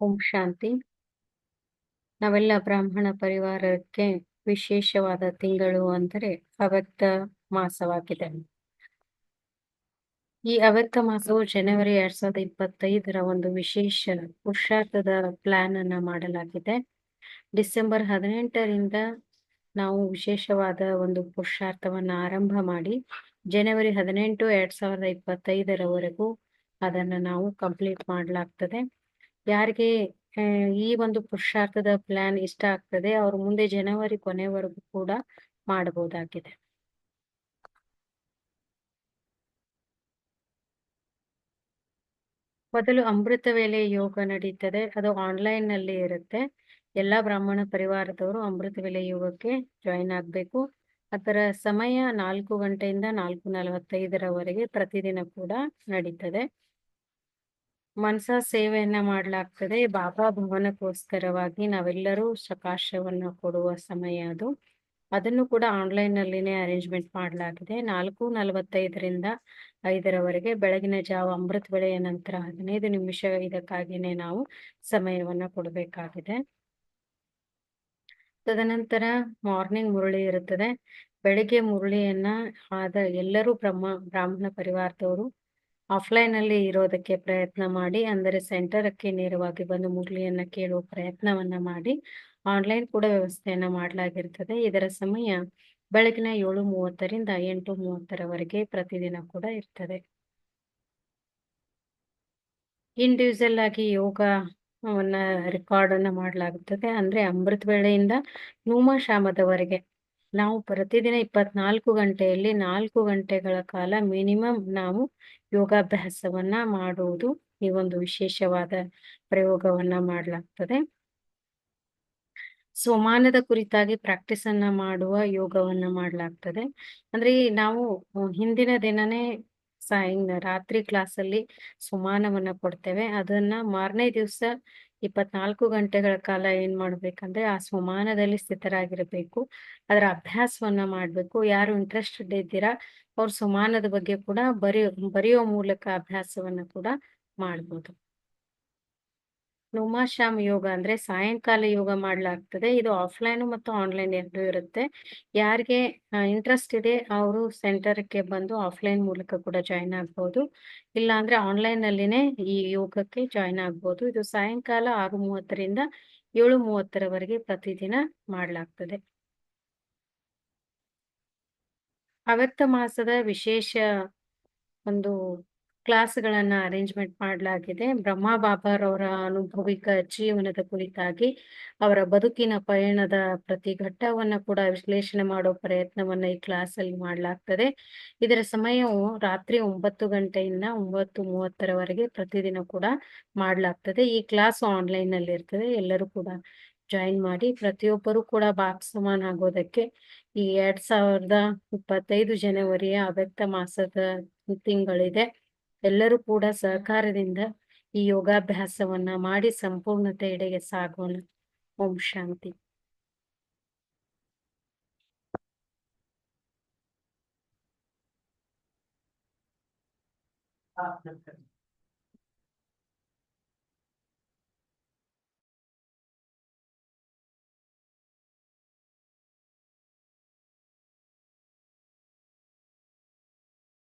ಓಂ ಶಾಂತಿ. ನಾವೆಲ್ಲ ಬ್ರಾಹ್ಮಣ ಪರಿವಾರಕ್ಕೆ ವಿಶೇಷವಾದ ತಿಂಗಳು ಅಂದರೆ ಅವ್ಯಕ್ತ ಮಾಸವಾಗಿದೆ. ಈ ಅವ್ಯಕ್ತ ಮಾಸವು ಜನವರಿ 2025ರ ಒಂದು ವಿಶೇಷ ಪುರುಷಾರ್ಥದ ಪ್ಲಾನ್ ಅನ್ನ ಮಾಡಲಾಗಿದೆ. ಡಿಸೆಂಬರ್ 18ರಿಂದ ನಾವು ವಿಶೇಷವಾದ ಒಂದು ಪುರುಷಾರ್ಥವನ್ನ ಆರಂಭ ಮಾಡಿ ಜನವರಿ 18, 2025ರವರೆಗೂ ಅದನ್ನ ನಾವು ಕಂಪ್ಲೀಟ್ ಮಾಡಲಾಗ್ತದೆ. ಯಾರಿಗೆ ಈ ಒಂದು ಪುರುಷಾರ್ಥದ ಪ್ಲಾನ್ ಇಷ್ಟ ಆಗ್ತದೆ ಅವರು ಮುಂದೆ ಜನವರಿ ಕೊನೆವರೆಗೂ ಕೂಡ ಮಾಡಬಹುದಾಗಿದೆ. ಮೊದಲು ಅಮೃತ ವೇಳೆ ಯೋಗ ನಡೀತದೆ. ಅದು ಆನ್ಲೈನ್ ನಲ್ಲಿ ಇರುತ್ತೆ. ಎಲ್ಲಾ ಬ್ರಾಹ್ಮಣ ಪರಿವಾರದವರು ಅಮೃತ ವೇಳೆ ಯೋಗಕ್ಕೆ ಜಾಯಿನ್ ಆಗ್ಬೇಕು. ಅದರ ಸಮಯ 4 ಗಂಟೆಯಿಂದ 4:45ರವರೆಗೆ ಪ್ರತಿದಿನ ಕೂಡ ನಡೀತದೆ. ಮನಸಾ ಸೇವೆಯನ್ನ ಮಾಡಲಾಗ್ತದೆ. ಬಾಬಾ ಭವನಕ್ಕೋಸ್ಕರವಾಗಿ ನಾವೆಲ್ಲರೂ ಸಕಾಶವನ್ನ ಕೊಡುವ ಸಮಯ ಅದು. ಅದನ್ನು ಕೂಡ ಆನ್ಲೈನ್ ನಲ್ಲಿನೇ ಅರೇಂಜ್ಮೆಂಟ್ ಮಾಡಲಾಗಿದೆ. 4:45ರಿಂದ 5ರವರೆಗೆ ಬೆಳಗಿನ ಜಾವ ಅಮೃತ ವೇಳೆಯ ನಂತರ 15 ನಿಮಿಷ ಇದಕ್ಕಾಗಿನೇ ನಾವು ಸಮಯವನ್ನ ಕೊಡಬೇಕಾಗಿದೆ. ತದನಂತರ ಮಾರ್ನಿಂಗ್ ಮುರಳಿ ಇರುತ್ತದೆ. ಬೆಳಿಗ್ಗೆ ಮುರಳಿಯನ್ನ ಎಲ್ಲರೂ ಬ್ರಾಹ್ಮಣ ಪರಿವಾರದವರು ಆಫ್ಲೈನ್ ಅಲ್ಲಿ ಇರೋದಕ್ಕೆ ಪ್ರಯತ್ನ ಮಾಡಿ, ಅಂದರೆ ಸೆಂಟರ್ಕ್ಕೆ ನೇರವಾಗಿ ಬಂದು ಮುರಳಿಯನ್ನ ಕೇಳುವ ಪ್ರಯತ್ನವನ್ನ ಮಾಡಿ. ಆನ್ಲೈನ್ ಕೂಡ ವ್ಯವಸ್ಥೆಯನ್ನ ಮಾಡಲಾಗಿರ್ತದೆ. ಇದರ ಸಮಯ ಬೆಳಗಿನ 7:30ರಿಂದ 8:30ರವರೆಗೆ ಪ್ರತಿದಿನ ಕೂಡ ಇರ್ತದೆ. ಇಂಡಿವಿಜುವಲ್ ಆಗಿ ಯೋಗವನ್ನ ರೆಕಾರ್ಡ್ ಅನ್ನ ಮಾಡಲಾಗುತ್ತದೆ. ಅಂದ್ರೆ ಅಮೃತ ವೇಳೆಯಿಂದ ಧೂಮಶಾಮದವರೆಗೆ ನಾವು ಪ್ರತಿದಿನ 24 ಗಂಟೆಯಲ್ಲಿ 4 ಗಂಟೆಗಳ ಕಾಲ ಮಿನಿಮಮ್ ನಾವು ಯೋಗಾಭ್ಯಾಸವನ್ನ ಮಾಡುವುದು ಈ ಒಂದು ವಿಶೇಷವಾದ ಪ್ರಯೋಗವನ್ನ ಮಾಡಲಾಗ್ತದೆ. ಸ್ವಮಾನದ ಕುರಿತಾಗಿ ಪ್ರಾಕ್ಟೀಸ್ ಅನ್ನ ಮಾಡುವ ಯೋಗವನ್ನ ಮಾಡಲಾಗ್ತದೆ. ಅಂದ್ರೆ ನಾವು ಹಿಂದಿನ ದಿನನೇ ರಾತ್ರಿ ಕ್ಲಾಸಲ್ಲಿ ಸ್ವಮಾನವನ್ನ ಕೊಡ್ತೇವೆ. ಅದನ್ನ ಮಾರನೇ ದಿವಸ 24 ಗಂಟೆಗಳ ಕಾಲ ಏನ್ ಮಾಡ್ಬೇಕಂದ್ರೆ ಆ ಸ್ವಮಾನದಲ್ಲಿ ಸ್ಥಿತರಾಗಿರ್ಬೇಕು. ಅದರ ಅಭ್ಯಾಸವನ್ನ ಮಾಡ್ಬೇಕು. ಯಾರು ಇಂಟ್ರೆಸ್ಟೆಡ್ ಇದ್ದೀರಾ ಅವ್ರ ಸ್ವಮಾನದ ಬಗ್ಗೆ ಕೂಡ ಬರೆಯೋ ಮೂಲಕ ಅಭ್ಯಾಸವನ್ನ ಕೂಡ ಮಾಡ್ಬೋದು. ನುಮಾಶಾಮ್ ಯೋಗ ಅಂದ್ರೆ ಸಾಯಂಕಾಲ ಯೋಗ ಮಾಡಲಾಗ್ತದೆ. ಇದು ಆಫ್ಲೈನ್ ಮತ್ತು ಆನ್ಲೈನ್ ಎರಡೂ ಇರುತ್ತೆ. ಯಾರಿಗೆ ಇಂಟ್ರೆಸ್ಟ್ ಇದೆ ಅವರು ಸೆಂಟರ್ಕ್ಕೆ ಬಂದು ಆಫ್ಲೈನ್ ಮೂಲಕ ಕೂಡ ಜಾಯಿನ್ ಆಗ್ಬೋದು. ಇಲ್ಲ ಅಂದ್ರೆ ಆನ್ಲೈನ್ ಅಲ್ಲಿನೇ ಈ ಯೋಗಕ್ಕೆ ಜಾಯಿನ್ ಆಗ್ಬೋದು. ಇದು ಸಾಯಂಕಾಲ 6:30ರಿಂದ 7:30ರವರೆಗೆ ಪ್ರತಿದಿನ ಮಾಡಲಾಗ್ತದೆ. ಅವ್ಯಕ್ತ ಮಾಸದ ವಿಶೇಷ ಒಂದು ಕ್ಲಾಸ್ಗಳನ್ನ ಅರೇಂಜ್ಮೆಂಟ್ ಮಾಡಲಾಗಿದೆ. ಬ್ರಹ್ಮ ಬಾಬಾರವರ ಅನುಭವಿಕ ಜೀವನದ ಕುರಿತಾಗಿ ಅವರ ಬದುಕಿನ ಪಯಣದ ಪ್ರತಿ ಘಟ್ಟವನ್ನ ಕೂಡ ವಿಶ್ಲೇಷಣೆ ಮಾಡೋ ಪ್ರಯತ್ನವನ್ನ ಈ ಕ್ಲಾಸ್ ಅಲ್ಲಿ ಮಾಡಲಾಗ್ತದೆ. ಇದರ ಸಮಯವು ರಾತ್ರಿ 9 ಗಂಟೆಯಿಂದ 9:30ರವರೆಗೆ ಪ್ರತಿದಿನ ಕೂಡ ಮಾಡಲಾಗ್ತದೆ. ಈ ಕ್ಲಾಸ್ ಆನ್ಲೈನ್ ನಲ್ಲಿ ಇರ್ತದೆ. ಎಲ್ಲರೂ ಕೂಡ ಜಾಯಿನ್ ಮಾಡಿ ಪ್ರತಿಯೊಬ್ಬರು ಕೂಡ ಭಾಗಸ್ವಾಮ್ಯ ಆಗೋದಕ್ಕೆ ಈ 2025 ಜನವರಿಯ ಅವ್ಯಕ್ತ ಮಾಸದ ತಿಂಗಳಿದೆ. ಎಲ್ಲರೂ ಕೂಡ ಸಹಕಾರದಿಂದ ಈ ಯೋಗಾಭ್ಯಾಸವನ್ನ ಮಾಡಿ ಸಂಪೂರ್ಣತೆಯೆಡೆಗೆ ಸಾಗೋಣ. ಓಂ ಶಾಂತಿ.